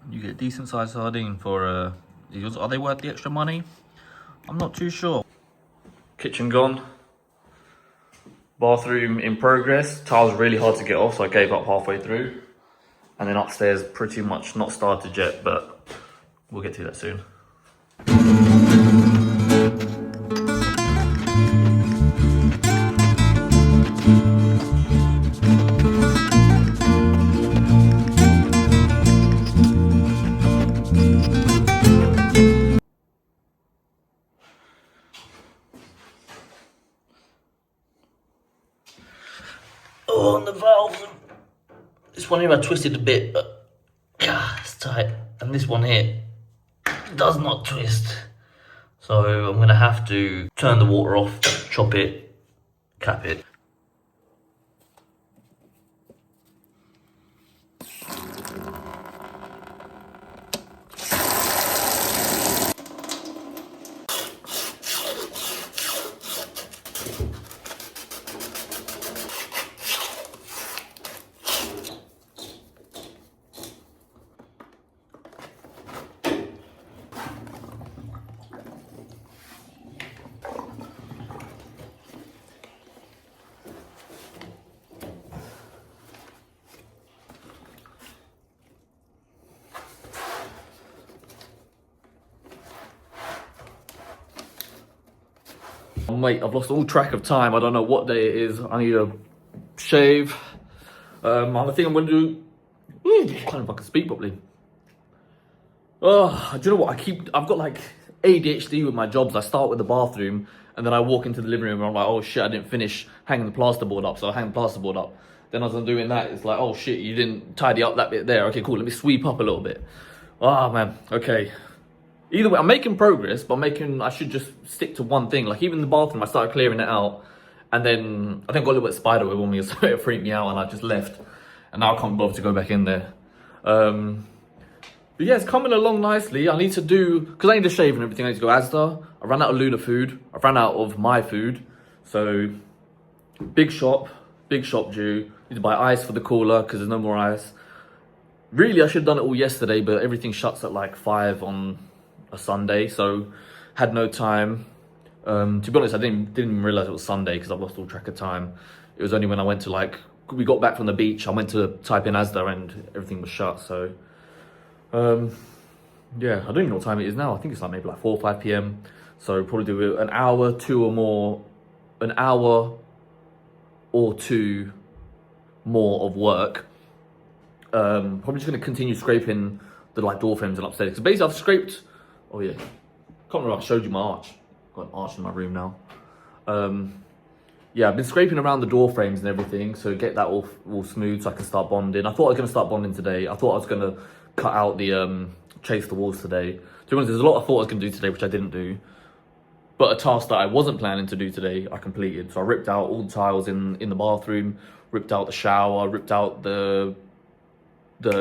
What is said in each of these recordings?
You get decent sized sardine for eels. Are they worth the extra money? I'm not too sure. Kitchen gone. Bathroom in progress. Tiles really hard to get off, so I gave up halfway through. And then upstairs, pretty much not started yet, but we'll get to that soon. Oh, and the valves. This one here I twisted a bit, but it's tight. And this one here does not twist. So I'm gonna have to turn the water off, chop it, cap it. Mate, I've lost all track of time. I don't know what day it is. I need a shave. I think I'm gonna do. I can't even fucking speak properly. Oh, do you know what? I've got like ADHD with my jobs. I start with the bathroom and then I walk into the living room and I'm like, oh shit, I didn't finish hanging the plasterboard up, so I hang the plasterboard up. Then as I'm doing that, it's like, oh shit, you didn't tidy up that bit there. Okay, cool. Let me sweep up a little bit. Oh man. Okay. Either way, I'm making progress, but I should just stick to one thing. Like even the bathroom, I started clearing it out, and then I think I got a little bit of spider web on me, so it freaked me out, and I just left. And now I can't bother to go back in there. But yeah, it's coming along nicely. I need to do, because I need to shave and everything, I need to go Asda. I ran out of Luna food. I ran out of my food. So, big shop due. Need to buy ice for the cooler, because there's no more ice. Really, I should have done it all yesterday, but everything shuts at like 5 on a Sunday, so had no time. To be honest, I didn't even realize it was Sunday because I've lost all track of time. It was only when I went to we got back from the beach, I went to type in Asda and everything was shut. So yeah, I don't even know what time it is now. I think it's like maybe like 4 or 5 p.m. So probably do an hour, an hour or two more of work. Probably just gonna continue scraping the door frames and upstairs, because basically I've scraped. Oh yeah, can't remember if I showed you my arch. Got an arch in my room now. Yeah, I've been scraping around the door frames and everything, so get that all smooth so I can start bonding. I thought I was gonna start bonding today. I thought I was gonna cut out the chase the walls today. To be honest, there's a lot I thought I was gonna do today which I didn't do. But a task that I wasn't planning to do today, I completed. So I ripped out all the tiles in the bathroom, ripped out the shower, ripped out the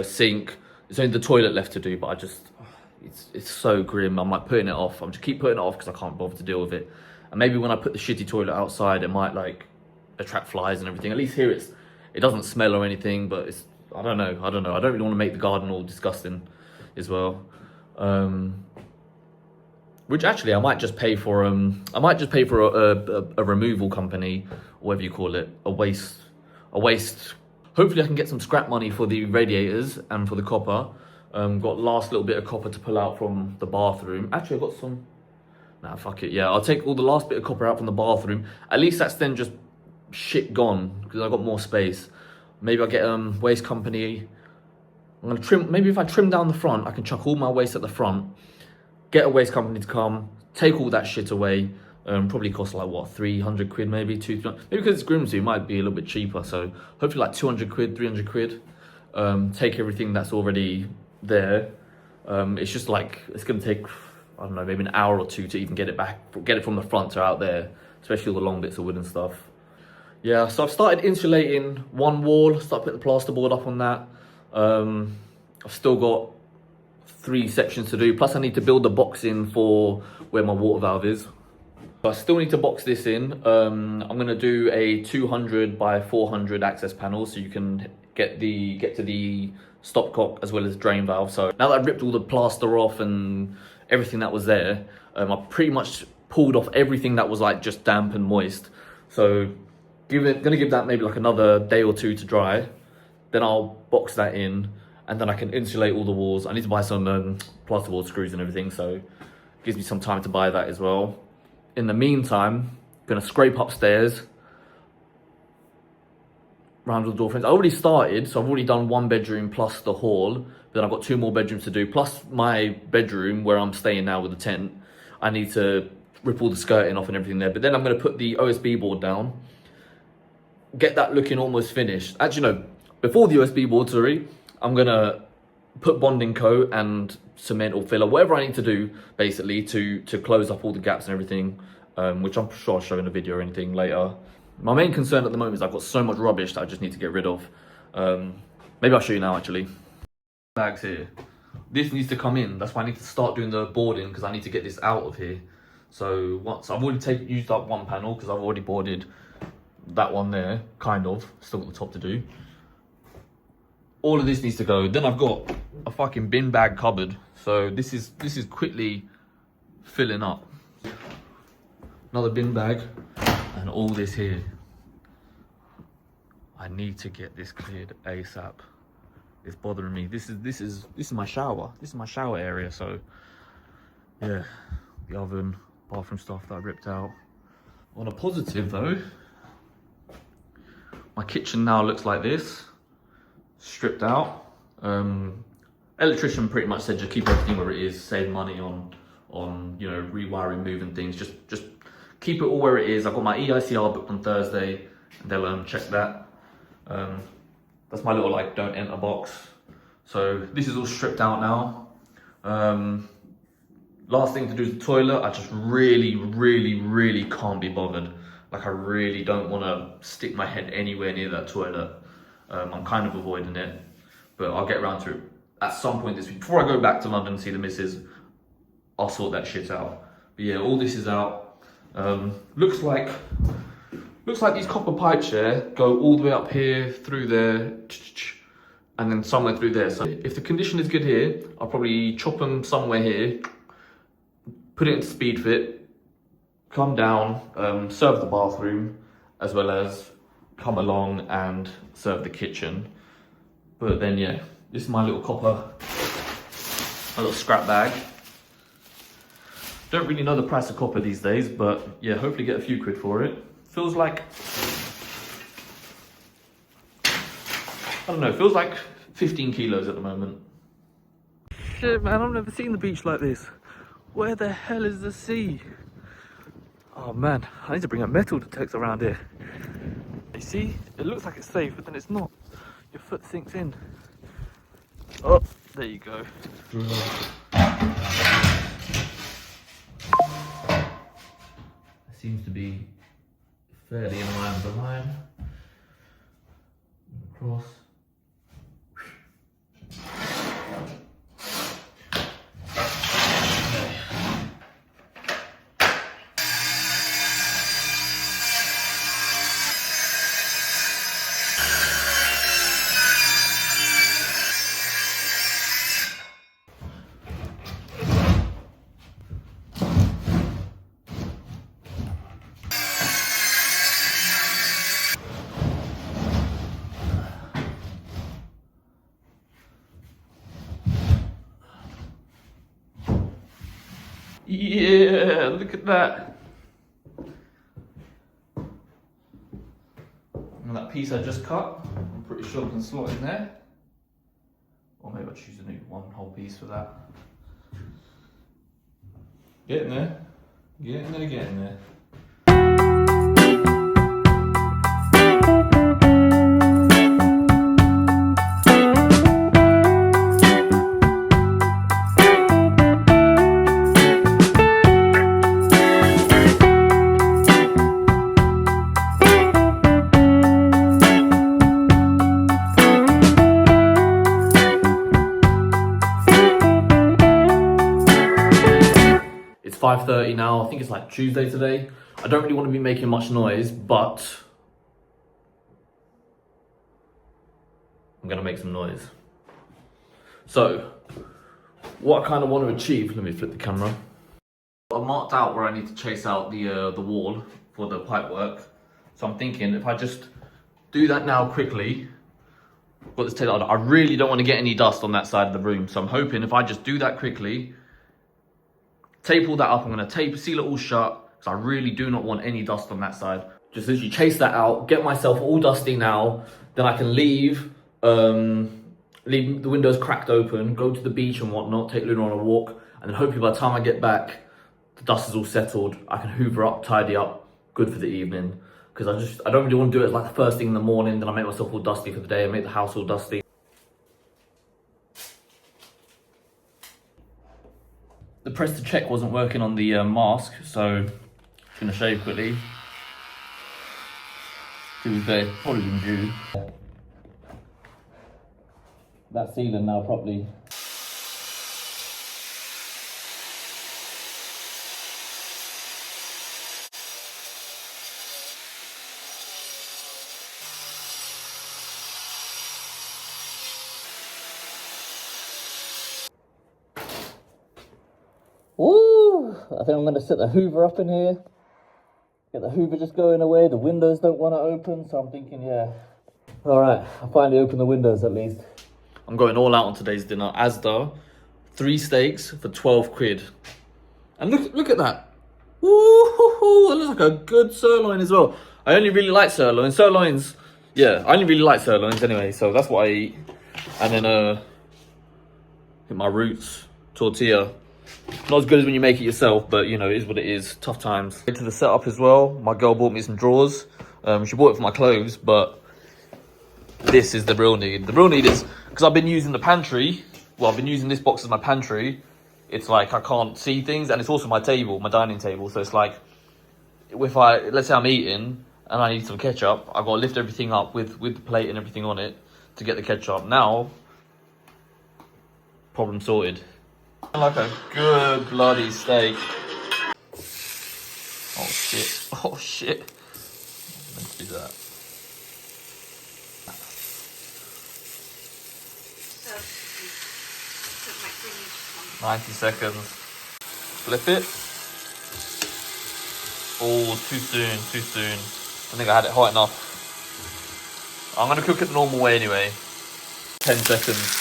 sink. There's only the toilet left to do, but I just. It's so grim. I'm like putting it off. I'm just keep putting it off because I can't bother to deal with it. And maybe when I put the shitty toilet outside, it might like attract flies and everything. At least here it doesn't smell or anything, but it's I don't know. I don't really want to make the garden all disgusting as well. Which actually I might just pay for a removal company, or whatever you call it, a waste. Hopefully I can get some scrap money for the radiators and for the copper. Got last little bit of copper to pull out from the bathroom. Actually, I got some. Nah, fuck it. Yeah, I'll take all the last bit of copper out from the bathroom. At least that's then just shit gone because I got more space. Maybe I'll get waste company. I'm gonna trim. Maybe if I trim down the front, I can chuck all my waste at the front. Get a waste company to come, take all that shit away. Probably cost like what, 300 quid, maybe 200. Maybe because it's Grimsby, it might be a little bit cheaper. So hopefully like 200 quid, 300 quid. Take everything that's already there. It's just like it's gonna take, I don't know, maybe an hour or two to even get it from the front to out there, especially all the long bits of wood and stuff. Yeah, so I've started insulating one wall, started putting the plasterboard up on that. I've still got 3 sections to do, plus I need to build the box in for where my water valve is. I still need to box this in. I'm gonna do a 200 by 400 access panel so you can get to the stopcock as well as drain valve. So now that I've ripped all the plaster off and everything that was there, I pretty much pulled off everything that was like just damp and moist. So gonna give that maybe like another day or two to dry. Then I'll box that in and then I can insulate all the walls. I need to buy some plasterboard screws and everything, so it gives me some time to buy that as well. In the meantime, gonna scrape upstairs, round all the door frames. I already started, so I've already done one bedroom plus the hall. Then I've got 2 more bedrooms to do, plus my bedroom where I'm staying now with the tent. I need to rip all the skirting off and everything there. But then I'm gonna put the OSB board down, get that looking almost finished. Actually, no, before the OSB board, sorry, I'm gonna put bonding coat and cement or filler, whatever I need to do basically to close up all the gaps and everything, which I'm sure I'll show in a video or anything later. My main concern at the moment is I've got so much rubbish that I just need to get rid of. Maybe I'll show you now actually. Bags here. This needs to come in. That's why I need to start doing the boarding because I need to get this out of here. So once I've already used up one panel because I've already boarded that one there, kind of. Still got the top to do. All of this needs to go. Then I've got a fucking bin bag cupboard. So this is quickly filling up. Another bin bag and all this here. I need to get this cleared ASAP. It's bothering me. This is my shower. This is my shower area. So yeah, the oven, bathroom stuff that I ripped out. On a positive though, my kitchen now looks like this. Stripped out. Electrician pretty much said just keep everything where it is, save money on you know, rewiring, moving things. Just keep it all where it is. I've got my EICR booked on Thursday, and they'll check that. That's my little like don't enter box. So this is all stripped out now. Last thing to do is the toilet. I just really can't be bothered. Like I really don't want to stick my head anywhere near that toilet. I'm kind of avoiding it, but I'll get around to it at some point this week. Before I go back to London and see the missus, I'll sort that shit out. But yeah, all this is out. Looks like these copper pipes here go all the way up here, through there, and then somewhere through there. So if the condition is good here, I'll probably chop them somewhere here, put it into speed fit, come down, serve the bathroom, as well as come along and serve the kitchen. But then yeah, this is my little copper, my little scrap bag. Don't really know the price of copper these days, but yeah, hopefully get a few quid for it. Feels like, I don't know, feels like 15 kilos at the moment. Shit man, I've never seen the beach like this. Where the hell is the sea? Oh man, I need to bring a metal detector around here. You see, it looks like it's safe, but then it's not. Your foot sinks in. Oh, there you go. Seems to be fairly in line with the line. Across. Yeah, look at that. And that piece I just cut, I'm pretty sure I can slot in there. Or maybe I'll choose a new one whole piece for that. Get in there. Get in there, get in there. It's 5:30 now. I think it's like Tuesday today. I don't really want to be making much noise, but I'm gonna make some noise. So, what I kind of want to achieve, let me flip the camera. I've marked out where I need to chase out the wall for the pipe work. So I'm thinking if I just do that now quickly, got this tape out. I really don't want to get any dust on that side of the room. So I'm hoping if I just do that quickly, tape all that up, I'm going to seal it all shut, because I really do not want any dust on that side. Just literally chase that out, get myself all dusty now, then I can leave the windows cracked open, go to the beach and whatnot, take Luna on a walk, and then hopefully by the time I get back, the dust is all settled, I can hoover up, tidy up, good for the evening. Because I don't really want to do it like the first thing in the morning, then I make myself all dusty for the day, and make the house all dusty. The press to check wasn't working on the mask, so I'm gonna shave quickly. To be fair, probably been due. That's sealing now properly. Woo! I think I'm going to set the hoover up in here. Get the hoover just going away. The windows don't want to open, so I'm thinking, yeah. Alright, I finally opened the windows at least. I'm going all out on today's dinner. Asda, 3 steaks for 12 quid. And look at that. Woo-hoo-hoo, that looks like a good sirloin as well. I only really like sirloin. Sirloins, yeah, I only really like sirloins anyway, so that's what I eat. And then, hit my roots, tortilla. Not as good as when you make it yourself, but you know, it is what it is. Tough times. To the setup as well, my girl bought me some drawers. She bought it for my clothes, but this is the real need. The real need is, because I've been using the pantry, well, I've been using this box as my pantry. It's like I can't see things, and it's also my table, my dining table. So it's like, if let's say I'm eating, and I need some ketchup, I've got to lift everything up with the plate and everything on it to get the ketchup. Now, problem sorted. Like a good bloody steak. Oh shit, oh shit. Meant to do that. 90 seconds. Flip it. Oh, too soon, too soon. I think I had it hot enough. I'm gonna cook it the normal way anyway. 10 seconds.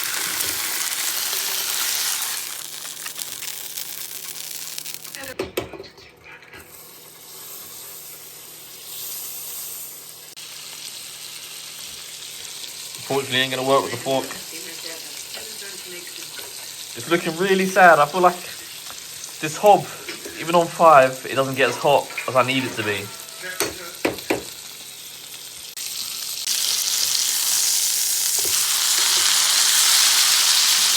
Unfortunately, ain't gonna work with the fork. It's looking really sad. I feel like this hob, even on 5, it doesn't get as hot as I need it to be.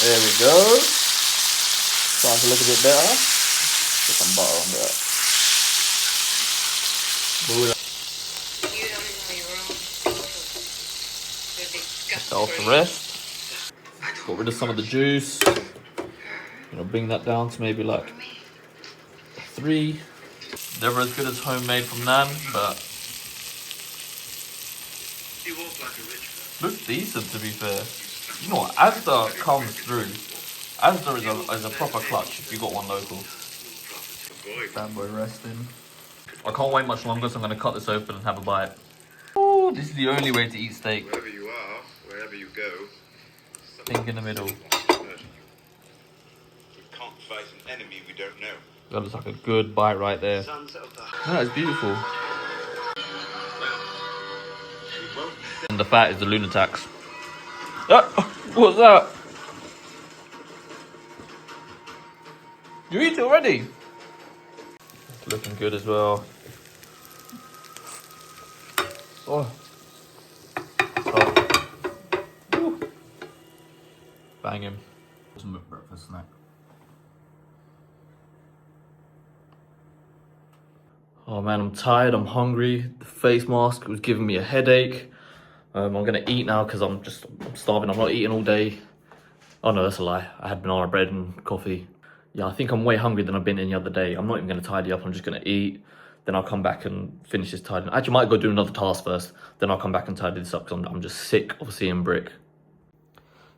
There we go. Starting to look a bit better. Put some butter on that. Off the rest. Got rid of some of the juice. Bring that down to maybe like 3. Never as good as homemade from Nan, but looks decent to be fair. You know what? Asda comes through. Asda is a proper clutch if you got one local. Bad boy resting. I can't wait much longer, so I'm going to cut this open and have a bite. Oh, this is the only way to eat steak. Wherever you are, wherever you go, think in the middle. We can't fight an enemy we don't know. That looks like a good bite right there. That is beautiful. And the fat is the lunatics. Ah, what's that? You eat it already? It's looking good as well. Oh. Woo. Bang him. Some breakfast snack. Oh man, I'm tired, I'm hungry. The face mask was giving me a headache. I'm gonna eat now because I'm starving. I'm not eating all day. Oh no, that's a lie. I had banana bread and coffee. yeah, I think I'm way hungrier than I've been any other day. I'm not even going to tidy up. I'm just going to eat. Then I'll come back and finish this tidying. Actually, I might go do another task first. Then I'll come back and tidy this up because I'm just sick of seeing brick.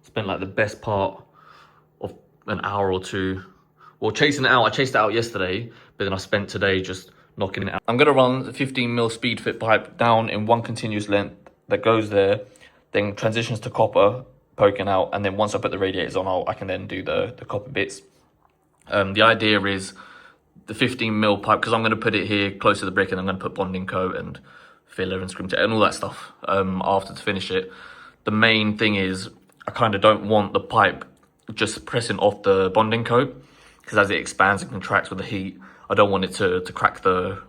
Spent like the best part of an hour or two. Well, chasing it out. I chased it out yesterday, but then I spent today just knocking it out. I'm going to run the 15mm speed fit pipe down in one continuous length that goes there, then transitions to copper poking out, and then once I put the radiators on, I can then do the copper bits. The idea is the 15mm pipe, because I'm going to put it here close to the brick, and I'm going to put bonding coat and filler and scrim tape and all that stuff after to finish it. The main thing is I kind of don't want the pipe just pressing off the bonding coat, because as it expands and contracts with the heat, I don't want it to crack the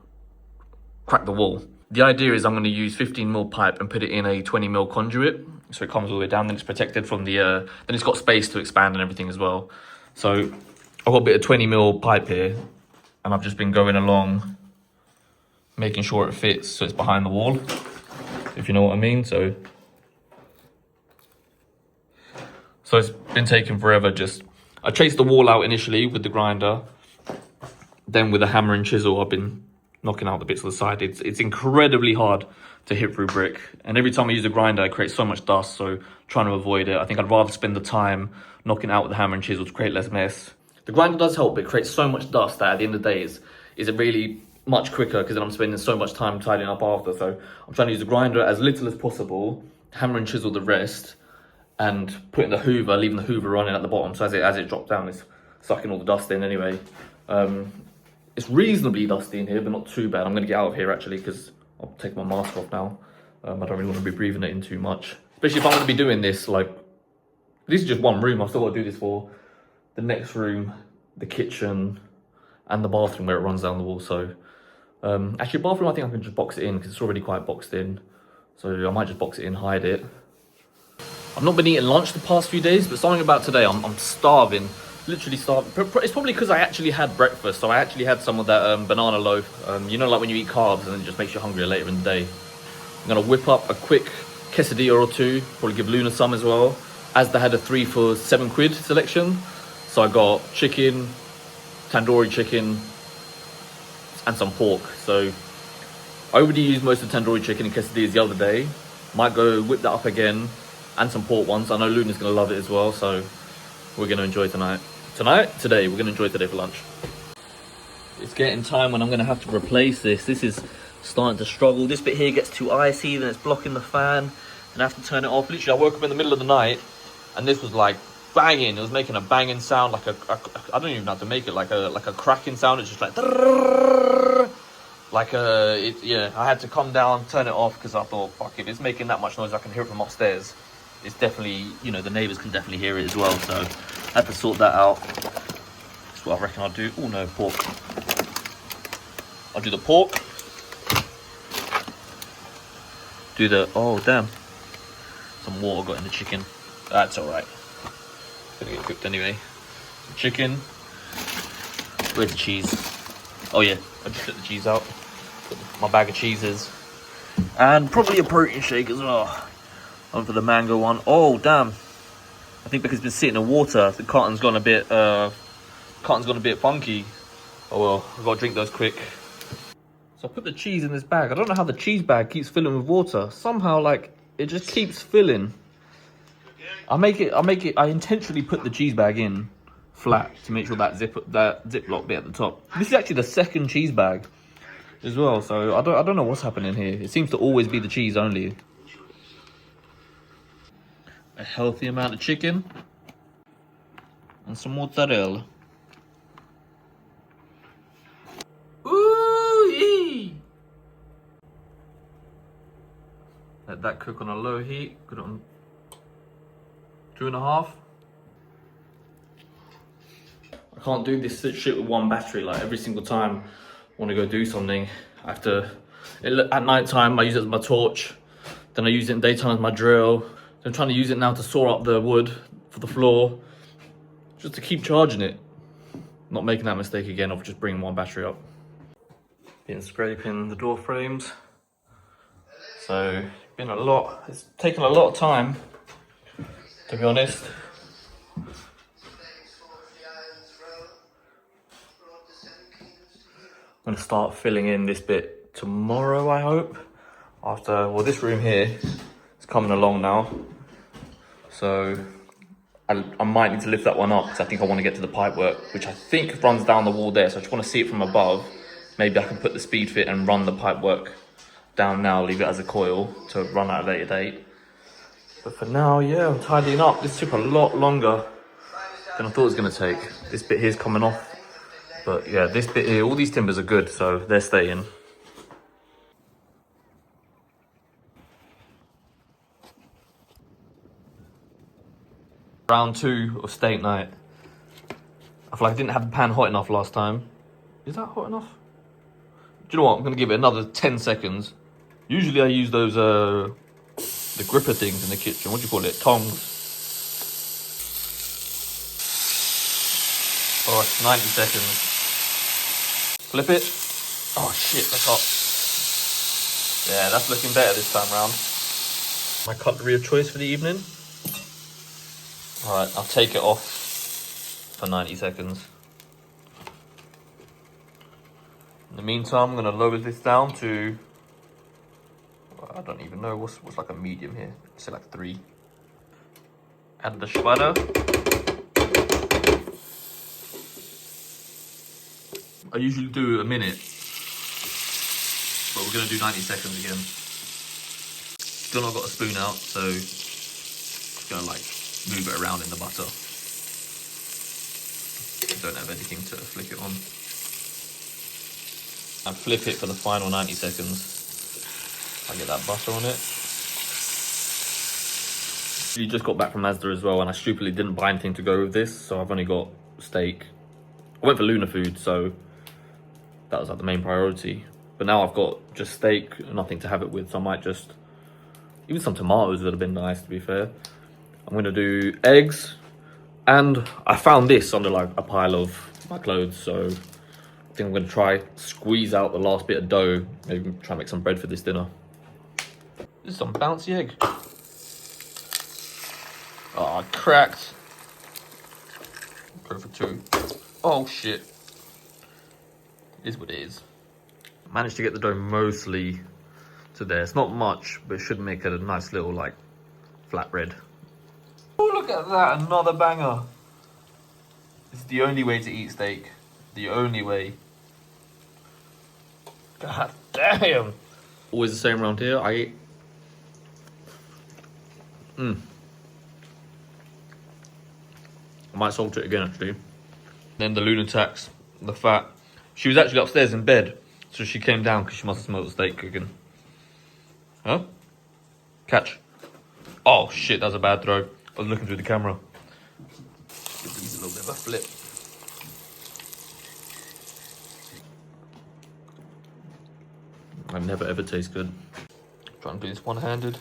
wall. The idea is I'm going to use 15mm pipe and put it in a 20mm conduit, so it comes all the way down, then it's protected from the, then it's got space to expand and everything as well. So I've got a bit of 20mm pipe here, and I've just been going along, making sure it fits so it's behind the wall, if you know what I mean. So it's been taking forever. I chased the wall out initially with the grinder, then with a hammer and chisel I've been knocking out the bits on the side. It's incredibly hard to hit through brick, and every time I use a grinder it creates so much dust, so trying to avoid it. I think I'd rather spend the time knocking out with the hammer and chisel to create less mess. The grinder does help, but it creates so much dust that at the end of the day is it really much quicker, because then I'm spending so much time tidying up after. So I'm trying to use the grinder as little as possible, hammer and chisel the rest, and putting the hoover, leaving the hoover running at the bottom, so as it drops down it's sucking all the dust in anyway. It's reasonably dusty in here, but not too bad. I'm going to get out of here actually, because I'll take my mask off now. I don't really want to be breathing it in too much, especially if I'm going to be doing this. Like, this is just one room. I've still got to do this for the next room, the kitchen, and the bathroom where it runs down the wall. So actually, bathroom I think I can just box it in, because it's already quite boxed in. So I might just box it in, hide it. I've not been eating lunch the past few days, but something about today, I'm starving. Literally starving. It's probably because I actually had breakfast. So I actually had some of that banana loaf. You know, like when you eat carbs and it just makes you hungrier later in the day. I'm going to whip up a quick quesadilla or two. Probably give Luna some as well. Asda had a 3 for £7 selection. So I got chicken, tandoori chicken, and some pork. So I already used most of the tandoori chicken and quesadillas the other day. Might go whip that up again, and some pork ones. I know Luna's going to love it as well. So we're going to enjoy today, we're going to enjoy today for lunch. It's getting time when I'm going to have to replace this. This is starting to struggle. This bit here gets too icy, then it's blocking the fan, and I have to turn it off. Literally, I woke up in the middle of the night, and this was like banging. It was making a banging sound, like I don't even know how to make it, like a cracking sound. It's just like, yeah. I had to come down, turn it off, because I thought, fuck, if it's making that much noise, I can hear it from upstairs. It's definitely, you know, the neighbours can definitely hear it as well, so I had to sort that out. That's what I reckon I'll do. Oh no, pork. I'll do the pork. Oh damn. Some water got in the chicken. That's alright. It's gonna get cooked anyway. Some chicken. Where's the cheese? Oh yeah, I just took the cheese out. Put my bag of cheeses. And probably a protein shake as well. On for the mango one. Oh damn! I think because it's been sitting in water, the carton's gone a bit funky. Oh well, I've got to drink those quick. So I put the cheese in this bag. I don't know how the cheese bag keeps filling with water. Somehow, like, it just keeps filling. I intentionally put the cheese bag in flat to make sure that Ziploc bit at the top. This is actually the second cheese bag as well. So I don't know what's happening here. It seems to always be the cheese only. A healthy amount of chicken and some mozzarella. Ooh-yee! Let that cook on a low heat. Put it on 2.5. I can't do this shit with one battery. Like, every single time I want to go do something, I have to. At night time, I use it as my torch. Then I use it in daytime as my drill. I'm trying to use it now to saw up the wood for the floor, just to keep charging it. Not making that mistake again of just bringing one battery up. Been scraping the door frames. So, it's taken a lot of time, to be honest. I'm gonna start filling in this bit tomorrow, I hope. After, well, this room here is coming along now. So I might need to lift that one up because I think I want to get to the pipe work, which I think runs down the wall there. So I just want to see it from above. Maybe I can put the speed fit and run the pipe work down now, leave it as a coil to run at a later date. But for now, yeah, I'm tidying up. This took a lot longer than I thought it was gonna take. This bit here's coming off. But yeah, this bit here, all these timbers are good, so they're staying. Round 2 of steak night. I feel like I didn't have the pan hot enough last time. Is that hot enough? Do you know what? I'm gonna give it another 10 seconds. Usually I use those, the gripper things in the kitchen. What do you call it? Tongs. Oh, it's 90 seconds. Flip it. Oh shit, that's hot. Yeah, that's looking better this time round. My cutlery of choice for the evening. Alright, I'll take it off for 90 seconds. In the meantime, I'm gonna lower this down to, well, I don't even know, what's like a medium here? I'd say like 3. Add the schwader. I usually do a minute, but we're gonna do 90 seconds again. Still not got a spoon out, so just gonna like move it around in the butter. Don't have anything to flick it on. And flip it for the final 90 seconds. I get that butter on it. You just got back from Asda as well, and I stupidly didn't buy anything to go with this, so I've only got steak. I went for Luna food, so that was like the main priority. But now I've got just steak, nothing to have it with, so I might just, even some tomatoes would have been nice, to be fair. I'm gonna do eggs, and I found this under like a pile of my clothes, so I think I'm gonna try squeeze out the last bit of dough, maybe try and make some bread for this dinner. This is some bouncy egg. Oh, cracked. Go for 2. Oh shit. It is what it is. Managed to get the dough mostly to there. It's not much, but it should make it a nice little like flatbread. Oh, look at that, another banger. It's the only way to eat steak. The only way. God damn. Always the same around here. I eat. I might salt it again actually. Then the lunatics, the fat. She was actually upstairs in bed, so she came down because she must have smelled the steak cooking. Huh? Catch. Oh shit, that was a bad throw. I was looking through the camera. Give these a little bit of a flip. I never ever taste good. Try and do this one-handed.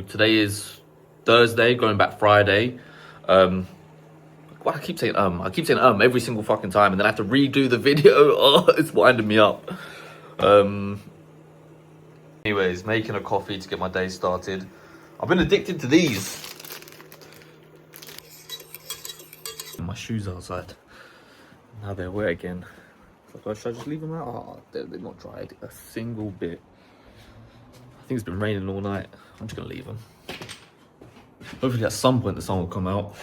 Today is Thursday, going back Friday. Well, I keep saying every single fucking time, and then I have to redo the video. Oh, it's winding me up. Anyways, making a coffee to get my day started. I've been addicted to these. My shoes outside. Now they're wet again. So should I just leave them out? Oh, they're not dried a single bit. I think it's been raining all night. I'm just gonna leave them. Hopefully at some point the sun will come out.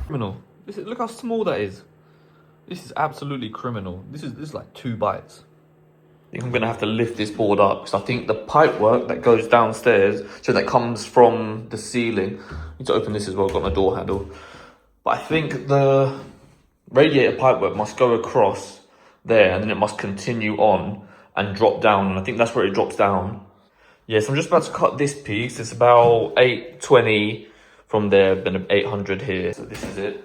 Criminal. Look how small that is. This is absolutely criminal. This is like 2 bites. I think I'm gonna have to lift this board up because I think the pipe work that goes downstairs, so that comes from the ceiling. I need to open this as well, got my door handle. But I think the radiator pipe work must go across there and then it must continue on and drop down. And I think that's where it drops down. Yes, I'm just about to cut this piece. It's about 820 from there, then 800 here. So this is it.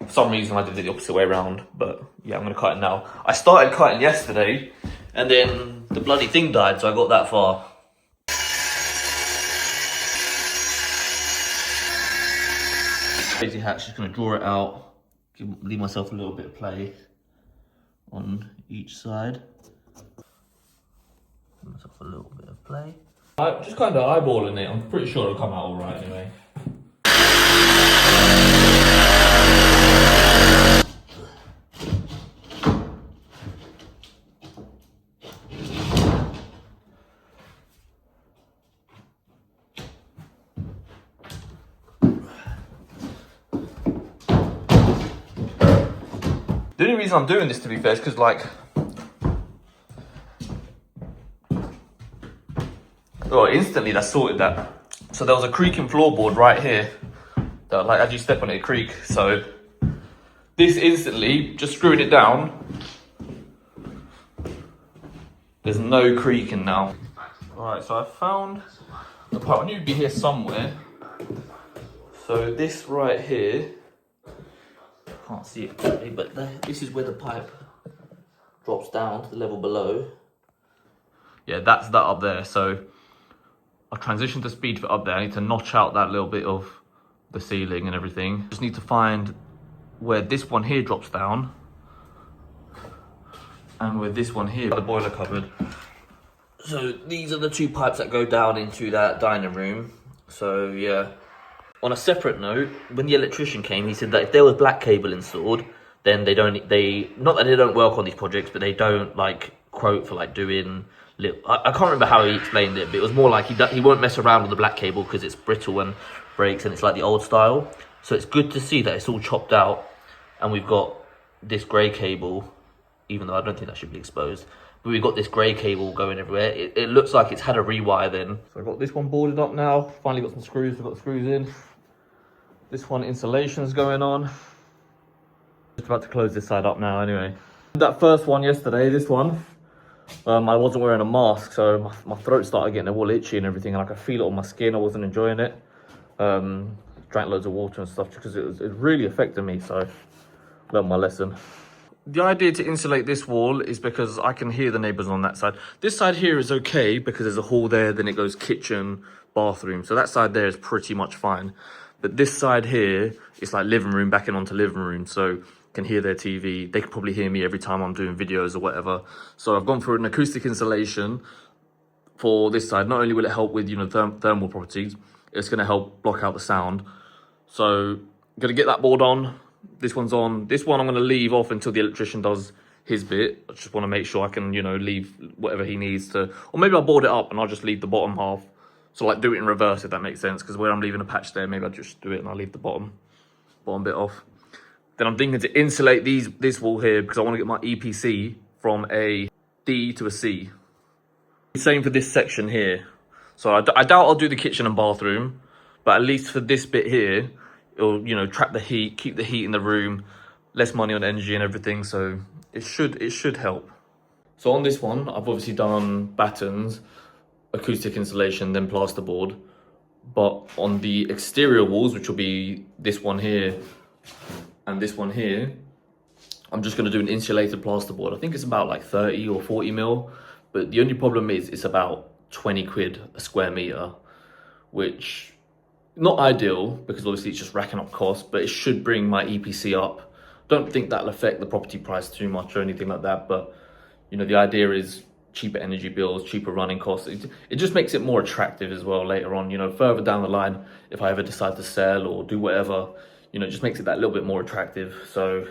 For some reason I did it the opposite way around, but yeah, I'm gonna cut it now. I started cutting yesterday, and then the bloody thing died, so I got that far. Crazy hatch, just gonna draw it out, leave myself a little bit of play on each side. Give myself a little bit of play. I'm just kind of eyeballing it. I'm pretty sure it'll come out all right anyway. The only reason I'm doing this, to be fair, is because, like, oh, instantly that sorted that. So there was a creaking floorboard right here that, like, as you step on it, creak. So this instantly, just screwing it down, there's no creaking now. Alright, so I found the pipe. I knew it'd be here somewhere. So this right here, can't see it clearly, but this is where the pipe drops down to the level below. Yeah, that's that up there. So I've transitioned to speed for up there. I need to notch out that little bit of the ceiling and everything. Just need to find where this one here drops down and where this one here, the boiler cupboard. So these are the two pipes that go down into that dining room. So yeah. On a separate note, when the electrician came, he said that if there was black cable installed, then not that they don't work on these projects, but they don't like quote for like doing I can't remember how he explained it, but it was more like he won't mess around with the black cable because it's brittle and breaks and it's like the old style. So it's good to see that it's all chopped out and we've got this grey cable, even though I don't think that should be exposed. But we've got this grey cable going everywhere. It looks like it's had a rewire then. So I've got this one boarded up now. Finally got some screws. We've got the screws in. This one, insulation is going on. Just about to close this side up now anyway. That first one yesterday, this one, I wasn't wearing a mask, so my throat started getting all itchy and everything, and I could feel it on my skin. I wasn't enjoying it. Drank loads of water and stuff because it was really affecting me, so learned my lesson. The idea to insulate this wall is because I can hear the neighbours on that side. This side here is okay because there's a hall there, then it goes kitchen, bathroom. So that side there is pretty much fine. But this side here, it's like living room backing onto living room. So can hear their TV. They can probably hear me every time I'm doing videos or whatever. So I've gone for an acoustic insulation for this side. Not only will it help with, you know, thermal properties, it's going to help block out the sound. So I'm going to get that board on. This one's on. This one I'm going to leave off until the electrician does his bit. I just want to make sure I can, you know, leave whatever he needs to. Or maybe I'll board it up and I'll just leave the bottom half. So like do it in reverse, if that makes sense. Because where I'm leaving a patch there, maybe I'll just do it and I'll leave the bottom bit off. Then I'm thinking to insulate this wall here because I want to get my EPC from a D to a C. Same for this section here. So I doubt I'll do the kitchen and bathroom, but at least for this bit here, it'll, you know, trap the heat, keep the heat in the room, less money on energy and everything. So it should help. So on this one, I've obviously done battens, acoustic insulation, then plasterboard. But on the exterior walls, which will be this one here and this one here, I'm just going to do an insulated plasterboard. I think it's about like 30 or 40 mil. But the only problem is it's about 20 quid a square meter, which not ideal because obviously it's just racking up costs, but it should bring my EPC up. Don't think that'll affect the property price too much or anything like that. But, you know, the idea is cheaper energy bills, cheaper running costs. It just makes it more attractive as well later on, you know, further down the line, if I ever decide to sell or do whatever, you know, it just makes it that little bit more attractive. So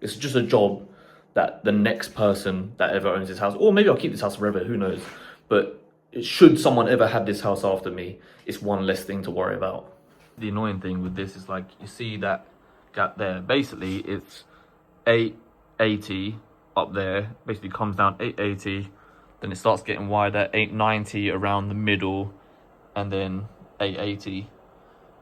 it's just a job that the next person that ever owns this house, or maybe I'll keep this house forever, who knows. But should someone ever have this house after me, it's one less thing to worry about. The annoying thing with this is like, you see that gap there, basically it's 880 up there, basically comes down 880, then it starts getting wider, 890 around the middle, and then 880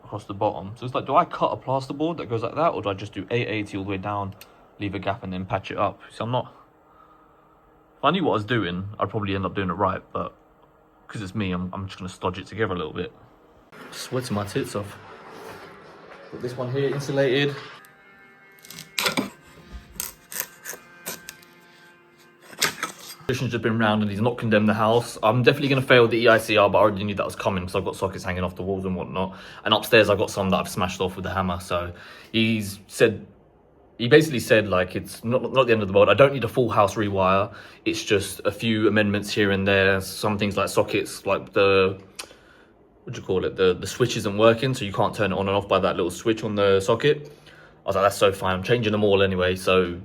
across the bottom. So it's like, do I cut a plasterboard that goes like that, or do I just do 880 all the way down, leave a gap and then patch it up? So if I knew what I was doing, I'd probably end up doing it right, but because it's me, I'm just gonna stodge it together a little bit. Sweating my tits off. Got this one here insulated. Electrician's just been round and he's not condemned the house. I'm definitely going to fail the EICR, but I already knew that was coming because I've got sockets hanging off the walls and whatnot. And upstairs I've got some that I've smashed off with the hammer. So he's said he basically said like it's not the end of the world. I don't need a full house rewire. It's just a few amendments here and there. Some things like sockets, like the what do you call it? The switch isn't working, so you can't turn it on and off by that little switch on the socket. I was like, that's so fine. I'm changing them all anyway. So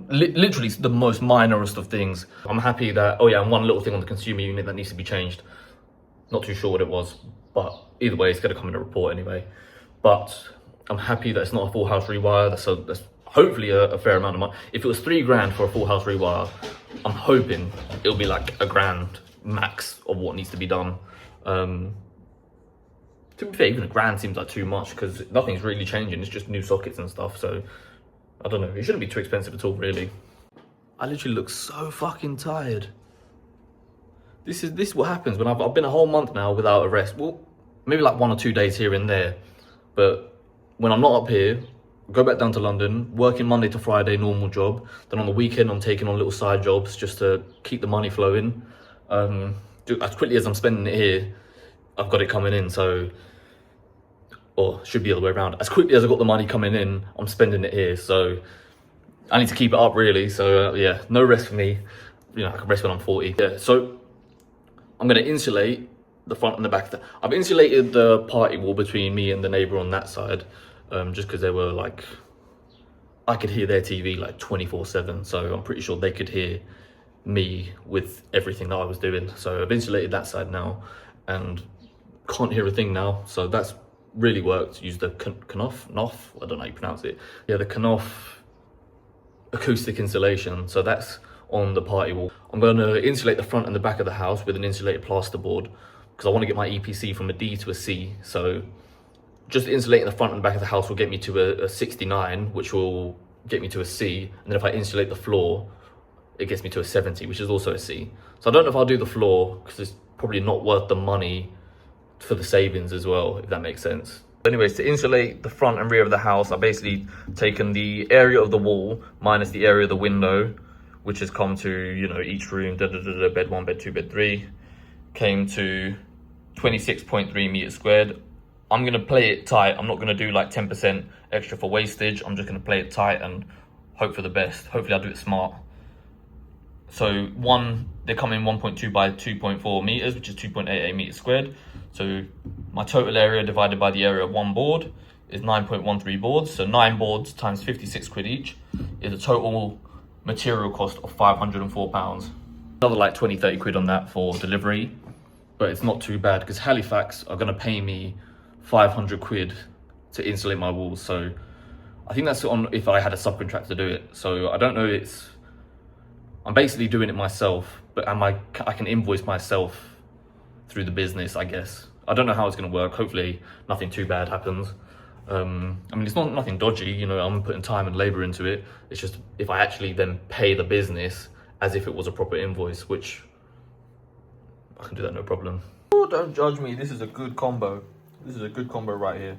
literally the most minorest of things. I'm happy that, oh yeah, and one little thing on the consumer unit that needs to be changed. Not too sure what it was, but either way, it's going to come in a report anyway. But I'm happy that it's not a full house rewire. That's hopefully a fair amount of money. If it was £3 for a full house rewire, I'm hoping it'll be like £1 max of what needs to be done. To be fair, even £1 seems like too much because nothing's really changing. It's just new sockets and stuff. So I don't know. It shouldn't be too expensive at all, really. I literally look so fucking tired. This is what happens when I've been a whole month now without a rest. Well, maybe like 1 or 2 days here and there. But when I'm not up here, go back down to London, working Monday to Friday, normal job. Then on the weekend, I'm taking on little side jobs just to keep the money flowing. As quickly as I'm spending it here, I've got it coming in. So, or should be the other way around. As quickly as I've got the money coming in, I'm spending it here. So I need to keep it up really. So yeah, no rest for me. You know, I can rest when I'm 40. Yeah, so I'm gonna insulate the front and the back. I've insulated the party wall between me and the neighbour on that side, just because they were like, I could hear their TV like 24/7. So I'm pretty sure they could hear me with everything that I was doing. So I've insulated that side now and can't hear a thing now. So that's really worked. Use the Knauf, I don't know how you pronounce it. Yeah, the Knauf acoustic insulation. So that's on the party wall. I'm going to insulate the front and the back of the house with an insulated plasterboard because I want to get my EPC from a D to a C. So just insulating the front and the back of the house will get me to a 69, which will get me to a C. And then if I insulate the floor, it gets me to a 70, which is also a C. So I don't know if I'll do the floor because it's probably not worth the money for the savings as well, if that makes sense. Anyways, to insulate the front and rear of the house, I've basically taken the area of the wall minus the area of the window, which has come to, you know, each room, bed 1, bed 2, bed 3, came to 26.3 meters squared. I'm gonna play it tight. I'm not gonna do like 10% extra for wastage. I'm just gonna play it tight and hope for the best. Hopefully I'll do it smart. So they come in 1.2 by 2.4 meters, which is 2.88 meters squared. So my total area divided by the area of one board is 9.13 boards. So 9 boards times 56 quid each is a total material cost of £504. Another like 20-30 quid on that for delivery, but it's not too bad because Halifax are going to pay me 500 quid to insulate my walls. So I think that's on if I had a subcontractor do it. So I don't know, I'm basically doing it myself, but I can invoice myself through the business, I guess. I don't know how it's going to work. Hopefully nothing too bad happens. I mean, it's not nothing dodgy, you know, I'm putting time and labor into it. It's just if I actually then pay the business as if it was a proper invoice, which I can do that no problem. Oh, don't judge me. This is a good combo. This is a good combo right here.